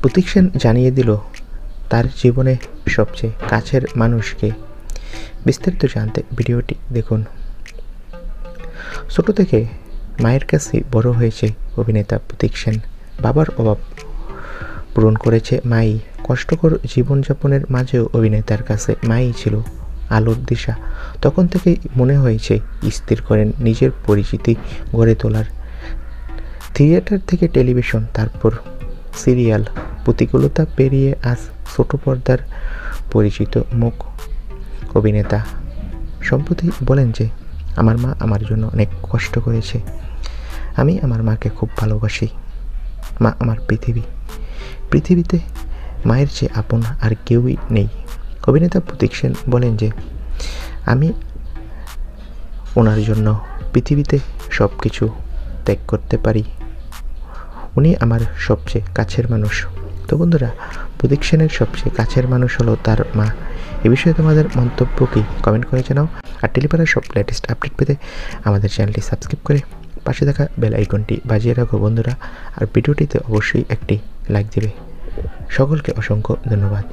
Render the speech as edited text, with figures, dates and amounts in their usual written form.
প্রতীক সেন জানিয়ে দিল তার জীবনে সবচেয়ে কাছের মানুষকে। বিস্তারিত জানতে ভিডিওটি দেখুন। ছোট থেকে মায়ের কাছে বড় হয়েছে অভিনেতা প্রতীক সেন। বাবার অভাব পূরণ করেছে মাই। কষ্টকর জীবনযাপনের মাঝেও অভিনেতার কাছে মাই ছিল আলোর দিশা। তখন থেকেই মনে হয়েছে স্থির করেন নিজের পরিচিতি গড়ে তোলার। থিয়েটার থেকে টেলিভিশন, তারপর সিরিয়াল, প্রতিকূলতা পেরিয়ে আজ ছোট পর্দার পরিচিত মুখ অভিনেতা। সম্প্রতি বলেন যে, আমার মা আমার জন্য অনেক কষ্ট করেছে। আমি আমার মাকে খুব ভালোবাসি। মা আমার পৃথিবী। পৃথিবীতে মায়ের চেয়ে আপন আর কেউই নেই। অভিনেতা প্রতীক সেন বলেন যে, আমি ওনার জন্য পৃথিবীতে সব কিছু ত্যাগ করতে পারি। উনি আমার সবচেয়ে কাছের মানুষ। তো বন্ধুরা, প্রতীক সেনের সবচেয়ে কাছের মানুষ হলো তার মা। এ বিষয়ে তোমাদের মন্তব্য কি কমেন্ট করে জানাও। আর টেলিপাড়ার সব লেটেস্ট আপডেট পেতে আমাদের চ্যানেলটি সাবস্ক্রাইব করে পাশে থাকা বেল আইকনটি বাজিয়ে রাখো বন্ধুরা। আর ভিডিওটিতে অবশ্যই একটি লাইক দেবে। সকলকে অসংখ্য ধন্যবাদ।